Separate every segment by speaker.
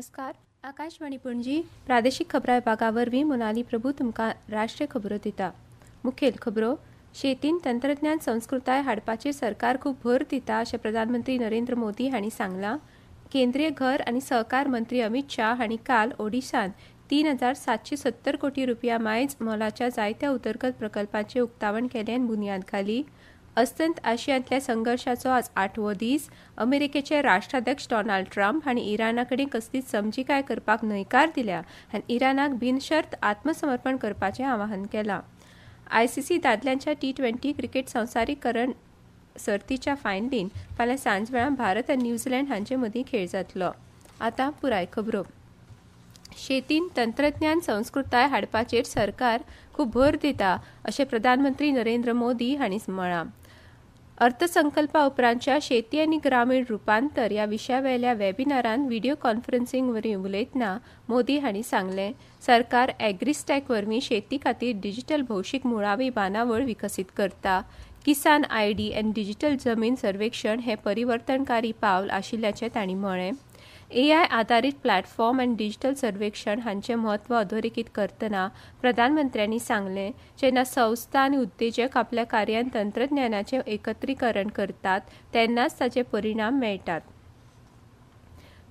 Speaker 1: नमस्कार. आकाशवाणी पणजी प्रादेशीक खबरां विभागावरवीं मोनाली प्रभू तुमकां राष्ट्रीय खबरो दिता. मुखेल खबरो. शेतीन तंत्रज्ञान संस्कृताय हाडपाचेर सरकार खूब भर दिता अशें प्रधानमंत्री नरेंद्र मोदी हांणी सांगलां. केंद्रीय घर आनी सहकार मंत्री अमित शाह हांणी काल ओडिशांत 3,770 कोटी रुपया मायज मोलाच्या जायत्या उदरगत प्रकल्पांचें उक्तावण केलें आनी बुनयाद घाली. अस्तंत आशियांतल्या संघर्षाचो आज 8वो दीस. अमेरिकेचे राष्ट्राध्यक्ष डोनाल्ड ट्रम्प हांणी इराणा कडेन कसलीच समजिकाय करपाक न्हयकार दिल्या आनी इराणाक बिनशर्त आत्मसमर्पण करपाचें आवाहन केलां. आयसीसी दादल्यांच्या T20 क्रिकेट संवसारीकरण सर्तीच्या फायनलीन फाल्यां सांजवेळा भारत आनी न्यूझीलंड हांचे मदीं खेळ जातलो. आतां पुराय खबरो. शेतीन तंत्रज्ञान संस्कृताय हाडपाचेर सरकार खूब भर दिता अशें प्रधानमंत्री नरेंद्र मोदी हांणी म्हळां. अर्थसंकल्पा उपरांतच्या शेती आनी ग्रामीण रुपांतर ह्या विशयावेल्या वेबिनारांत व्हिडिओ कॉन्फरन्सिंग वरवीं उलयतना मोदी हांणी सांगलें, सरकार एग्रीस्टॅक वरवीं शेती खातीर डिजिटल भौशीक मुळावी बांदावळ विकसीत करता. किसान आयडी आनी डिजिटल जमीन सर्वेक्षण हें परिवर्तनकारी पावल आशिल्ल्याचें तांणी म्हळें. AI आधारीत प्लॅटफॉर्म आनी डिजिटल सर्वेक्षण हांचें म्हत्व अधोरेखीत करतना प्रधानमंत्र्यांनी सांगलें, जेन्ना संस्था आनी उद्देजक आपल्या कार्यान तंत्रज्ञानाचें एकत्रीकरण करतात तेन्नाच ताचे परिणाम मेळटात.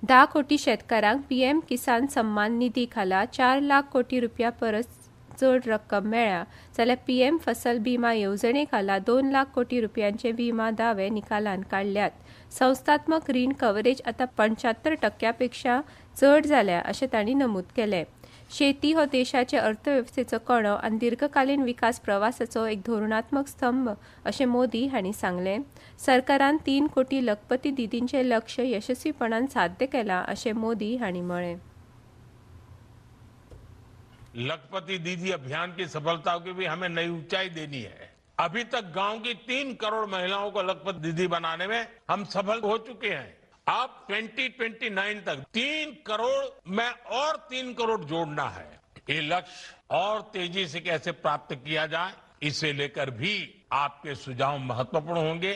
Speaker 1: 10 कोटी शेतकारांक PM किसान सन्मान निधी खाला 4 लाख कोटी रुपया परस चड रक्कम मेळ्ळ्या जाल्यार PM फसल बिमा येवजणे खाला 2 लाख कोटी रुपयांचे विमा दावे निकालान काडल्यात. संस्थात्मक रीण कव्हरेज आतां 75% चड जाल्या अशें तांणी नमूद केलें. शेती हो देशाचे अर्थवेवस्थेचो कणो आनी दीर्घकालीन विकास प्रवासाचो एक धोरणात्मक स्तंभ अशें मोदी हांणी सांगलें. सरकारान 3 कोटी लखपती दिदींचें लक्ष्य यशस्वीपणान साध्य केलां अशें मोदी हांणी म्हळें.
Speaker 2: लखपति दीदी अभियान की सफलता को भी हमें नई ऊंचाई देनी है. अभी तक गांव की 3 करोड़ महिलाओं को लखपति दीदी बनाने में हम सफल हो चुके हैं. अब 2029 तक 3 करोड़ में और 3 करोड़ जोड़ना है. ये लक्ष्य और तेजी से कैसे प्राप्त किया जाए, इसे लेकर भी आपके सुझाव महत्वपूर्ण होंगे.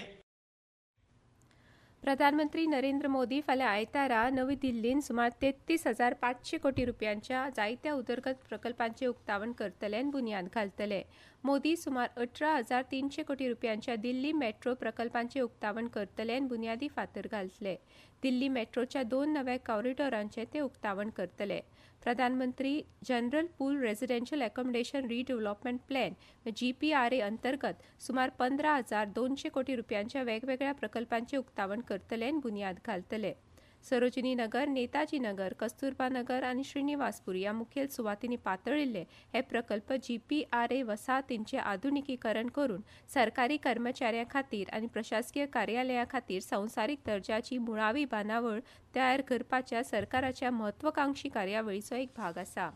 Speaker 1: प्रधानमंत्री नरेंद्र मोदी फाल्यां आयतारा नवी दिल्लींत सुमार 33,500 कोटी रुपयांच्या जायत्या उदरगत प्रकल्पांचें उक्तावण करतले आनी बुनयाद घालतले. मोदी सुमार 18,300 कोटी रुपयांच्या दिल्ली मेट्रो प्रकल्पांचें उक्तावण करतले आनी बुनयादी फातर घालतले. दिल्ली मेट्रोच्या 2 नव्या कॉरिडॉरांचें ते उक्तावण करतले. प्रधानमंत्री general pool residential accommodation redevelopment plan GPRA अंतर्गत सुमार 15,200 कोटी रुपयांच्या वेगवेगळ्या प्रकल्पांचें उक्तावण करतले आनी बुनयाद घालतले. सरोजिनी नगर, नेताजी नगर, कस्तुरबा नगर आनी श्रीनिवासपूर ह्या मुखेल सुवातींनी पातळिल्ले हे प्रकल्प GPRA वसाहतींचें आधुनिकीकरण करून सरकारी कर्मचाऱ्यां खातीर आनी प्रशासकीय कार्यालयां खातीर संवसारीक दर्जाची मुळावी बांदावळ तयार करपाच्या सरकाराच्या म्हत्वाकांक्षी कार्यावळीचो एक भाग आसा.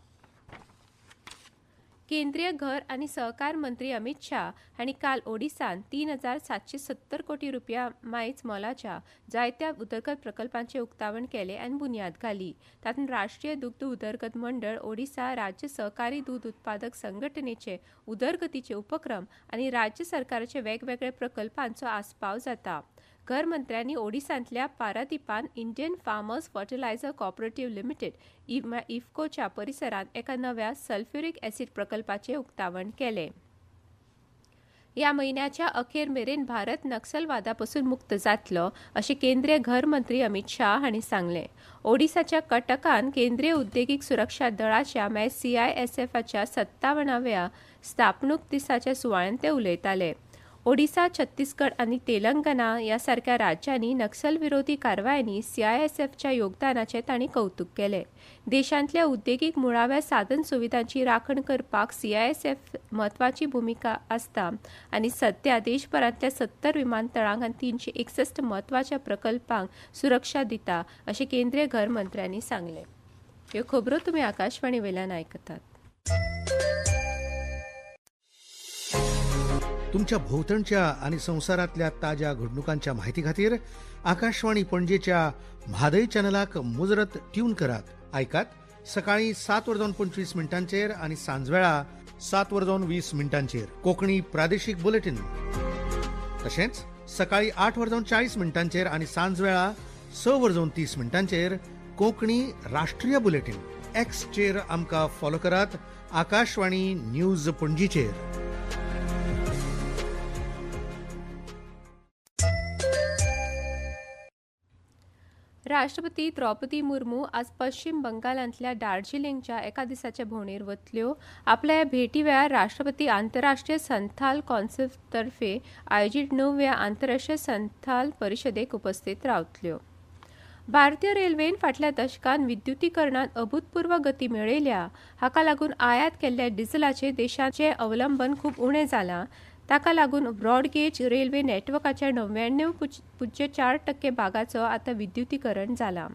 Speaker 1: केंद्रीय घर आनी सहकार मंत्री अमित शाह हांणी काल ओडिशांत 3,770 कोटी रुपया मायज मोलाच्या जायत्या उदरगत प्रकल्पांचें उक्तावण केलें आनी बुनयाद घाली. तातूंत राष्ट्रीय दुग्ध उदरगत मंडळ, ओडिशा राज्य सहकारी दूद उत्पादक संघटनेचे उदरगतीचे उपक्रम आनी राज्य सरकाराचे वेगवेगळे प्रकल्पांचो आस्पाव जाता. घर मंत्र्यांनी ओडिशांतल्या पारादीपान Indian farmers fertiliser cooperative limited इफ्कोच्या परिसरांत एका नव्या सल्फ्युरिक ॲसिड प्रकल्पाचें उक्तावण केलें. ह्या म्हयन्याच्या अखेर मेरेन भारत नक्षलवादापासून मुक्त जातलो अशें केंद्रीय घर मंत्री अमित शाह हांणी सांगलें. ओडिशाच्या कटकान केंद्रीय उद्देगीक सुरक्षा दळाच्या CISFच्या 57व्या स्थापणूक दिसाच्या सुवाळ्यान ते उलयताले. ओडिशा, छत्तीसगड आनी तेलंगणा ह्या सारक्या राज्यांनी नक्षल विरोधी कारवायांनी CISFच्या योगदानाचें तांणी कौतुक केलें. देशांतल्या उद्देगीक मुळाव्या साधन सुविधांची राखण करपाक CISF म्हत्वाची भुमिका आसता आनी सध्या देशभरांतल्या 70 विमानतळांक आनी 361 म्हत्वाच्या प्रकल्पांक सुरक्षा दिता अशें केंद्रीय घर मंत्र्यांनी सांगलें. ह्यो खबरो तुमी आकाशवाणी वेल्यान आयकतात.
Speaker 3: तुमच्या भोवतणच्या आणि संसारातल्या ताज्या घडणुकांच्या माहिती खातीर आकाशवाणी पणजेच्या म्हादय चॅनलाक मुजरत ट्यून करात. ऐकात सकाळी 7:25 आणि सांजवेळा 7:20 कोंकणी प्रादेशीक बुलेटिन. तशेंच सकाळी 8:40 आणि सांजवेळा 6:30 कोंकणी राष्ट्रीय बुलेटिन एक्सचेर आमकां फॉलो करात. आकाशवाणी न्यूज पणजीचेर.
Speaker 1: राष्ट्रपती द्रौपदी मुर्मू आज पश्चिम बंगालांतल्या दार्जिलिंगच्या एका दिसाच्या भोंवडेर वतल्यो. आपल्या ह्या भेटी वेळार राष्ट्रपती आंतरराष्ट्रीय संथाल कौन्सिलतर्फे आयोजीत 9व्या आंतरराष्ट्रीय संथाल परिशदेक उपस्थित रावतल्यो. भारतीय रेल्वेन फाटल्या दशकांत विद्युतीकरणात अभूतपूर्व गती मेळयल्या. हाका लागून आयात केल्ल्या डिझेलाचेर देशाचें अवलंबन खूब उणें जालां. ताका लागून ब्रॉडगेज रेल्वे नेटवर्काच्या 99.4% भागाचो आतां विद्युतीकरण जालां.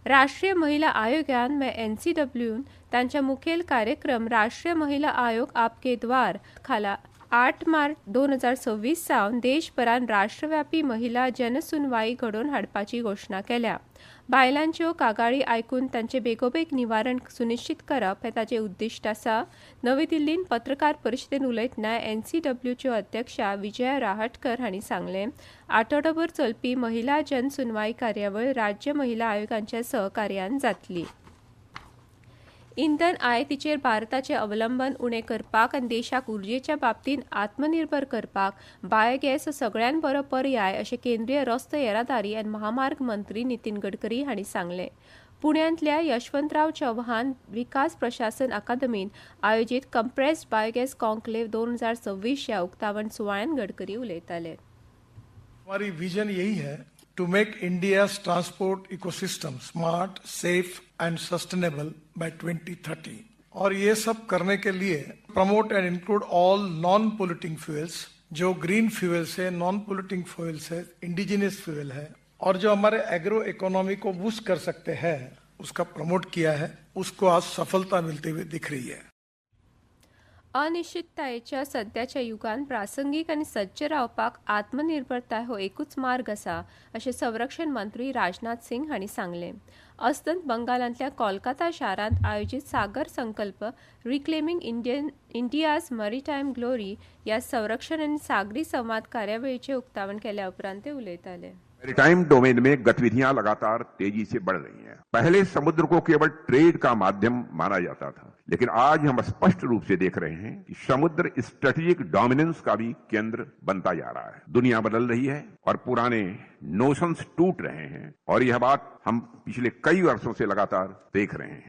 Speaker 1: राष्ट्रीय महिला आयोगान NCWन तांच्या मुखेल कार्यक्रम राष्ट्रीय महिला आयोग आपके द्वार खाला 8 मार्च 2026 सावन देशभरात राष्ट्रव्यापी महिला जनसुनवाई घडोवन हाडपाची घोशणा केल्या. बायलांच्यो कागाळी आयकून तांचे बेगोबेग निवारण सुनिश्चित करप हे ताचें उद्दिश्ट आसा. नवी दिल्लीन पत्रकार परिशदेन उलयतना NCWच्यो अध्यक्षा विजया राहटकर हांणी सांगलें, आठवडोभर चलपी महिला जनसुनवाई कार्यावळ राज्य महिला आयोगांच्या सहकार्यान जातली. इंधन आयातीचेर भारताचें अवलंबन उणें करपाक आनी देशाक उर्जेच्या बाबतींत आत्मनिर्भर करपाक बायोगॅस हो सगळ्यान बरो पर्याय अशें केंद्रीय रस्तो येरादारी आनी महामार्ग मंत्री नितीन गडकरी हांणी सांगलें. पुण्यांतल्या यशवंतराव चव्हाण विकास प्रशासन अकादमीन आयोजीत कंप्रेस्ड बायोगॅस कॉन्क्लेव 2026 ह्या उक्तावण सुवाळ्यान गडकरी उलयताले.
Speaker 4: हमारी विजन यही है to make India's transport ecosystem smart, safe and sustainable by 2030. और ये सब करने के लिए promote end include all non polluting fuels, जो ग्रीन फ्यूल्स है, नॉन पोल्यूटिंग फ्यूल्स है, इंडिजिनियस फ्यूल है, और जो हमारे एग्रो इकोनॉमी को बूस्ट कर सकते हैं, उसका प्रमोट किया है. उसको आज सफलता मिलते हुए दिख रही है.
Speaker 1: अनिश्चिततायेच्या सध्याच्या युगान प्रासंगीक आनी सज्ज रावपाक आत्मनिर्भरताय हो एकूच मार्ग आसा अशें संरक्षण मंत्री राजनाथ सिंग हांणी सांगलें. अस्तंत बंगालांतल्या कोलकाता शारांत आयोजीत सागर संकल्प रिक्लेमिंग इंडियाज मॅरिटायम ग्लोरी ह्या संरक्षण आनी सागरी संवाद कार्यावळीचें उक्तावण केल्या उपरांत ते उलयताले.
Speaker 5: मैरीटाइम डोमेन में गतिविधियां लगातार तेजी से बढ़ रही हैं. पहले समुद्र को केवल ट्रेड का माध्यम माना जाता था, लेकिन आज हम स्पष्ट रूप से देख रहे हैं कि समुद्र स्ट्रेटेजिक डोमिनेंस का भी केंद्र बनता जा रहा है. दुनिया बदल रही है और पुराने नोशंस टूट रहे हैं, और यह बात हम पिछले कई वर्षों से लगातार देख रहे हैं.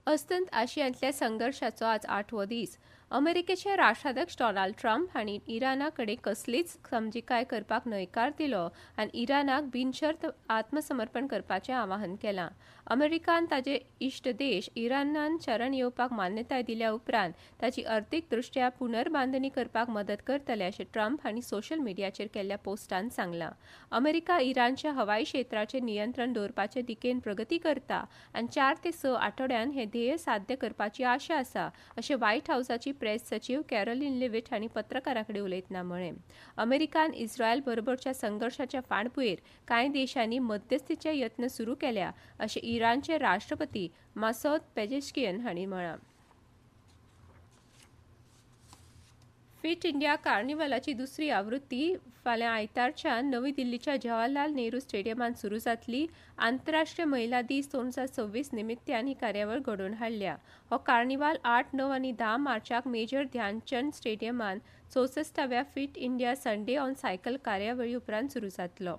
Speaker 1: अस्तंत आशियांतल्या संघर्षाचो आज 8वो दीस. अमेरिकेचे राष्ट्राध्यक्ष डोनाल्ड ट्रम्प हांणी इराणा कडेन कसलीच समजिकाय करपाक न्हयकार दिलो आनी इराणाक बिनशर्त आत्मसमर्पण करपाचें आवाहन केलां. अमेरिकान ताचे इश्ट देश इराणान शरण येवपाक मान्यताय दिल्या उपरांत ताची अर्थीक दृश्ट्या पुनर्बांदणी करपाक मदत करतले अशें ट्रम्प हांणी सोशल मिडियाचेर केल्ल्या पोस्टांत सांगलां. अमेरिका इराणच्या हवाई क्षेत्राचेर नियंत्रण दवरपाचे दिकेन प्रगती करता आनी 4 ते 6 आठवड्यान हें ध्येय साध्य करपाची आशा आसा अशें व्हाईट हाऊसाची प्रेस सचिव कॅरोलिन लिविट हांणी पत्रकारांकडेन उलयतना म्हळें. अमेरिकान इस्रायल बरोबरच्या संघर्षाच्या फाटभुंयेर कांय देशांनी मध्यस्थीचे यत्न सुरू केल्या अशें इराणचे राष्ट्रपती मासौद पेजेश्कियन हांणी म्हळां. फिट इंडिया कार्निवलाची दुसरी आवृत्ती फाल्यां आयतारच्यान नवी दिल्लीच्या जवाहरलाल नेहरू स्टेडियमांत सुरू जातली. आंतरराष्ट्रीय महिला दीस 2026 निमित्यान ही कार्यावळ घडोवन हाडल्या. हो कार्निवाल 8, 9 आनी 10 मार्चाक मेजर ध्यानचंद स्टेडियमांत 64व्या fit India Sunday on cycle कार्यावळी उपरांत सुरू जातलो.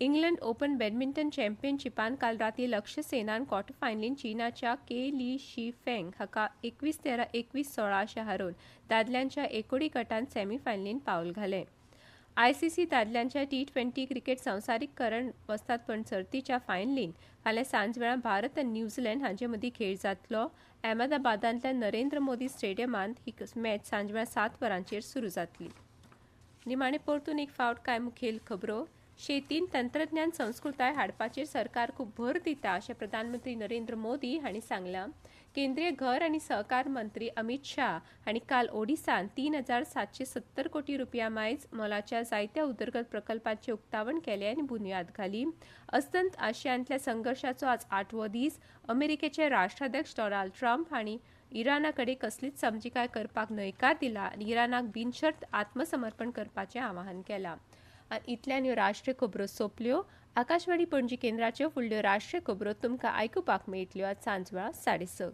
Speaker 1: इंग्लंड ओपन बॅडमिंटन चॅम्पियनशिपान काल राती लक्ष्य सेनान क्वॉर्टर फायनलीन चीनाच्या के ली शी फेंग हाका 21-13, 21-16 अशें हारोवन दादल्यांच्या एकोडी गटांत सेमीफायनलीन पावल घालें. ICC दादल्यांच्या T20 क्रिकेट संवसारीकरण वस्तादपण सर्तीच्या फायनलीन फाल्यां सांजवेळा भारत आनी न्यूझीलंड हांचे मदीं खेळ जातलो. अहमदाबादांतल्या नरेंद्र मोदी स्टेडियमांत ही मॅच सांजवेळा 7 वरांचेर सुरू जातली. निमाणे परतून एक फावट कांय मुखेल खबरो. शेतीन तंत्रज्ञान संस्कृताय हाडपाचेर सरकार खूब भर दिता अशें प्रधानमंत्री नरेंद्र मोदी हांणी सांगलां. केंद्रीय घर आनी सहकार मंत्री अमित शाह हांणी काल ओडिसांत 3,770 कोटी रुपया मायज मोलाच्या जायत्या उदरगत प्रकल्पांचें उक्तावण केलें आनी बुनयाद घाली. अस्तंत आशियांतल्या संघर्षाचो आज 8वो दीस. अमेरिकेचे राष्ट्राध्यक्ष डोनाल्ड ट्रम्प हांणी इराणा कडेन कसलीच समजिकाय करपाक न्हयकार दिला आनी इराणाक बिनशर्त आत्मसमर्पण करपाचें आवाहन केलां. आनी इतल्यान ह्यो राष्ट्रीय खबरो सोंपल्यो. आकाशवाणी पणजी केंद्राच्यो फुडल्यो राष्ट्रीय खबरो तुमकां आयकुपाक मेळटल्यो आज सांजवेळा 6:30.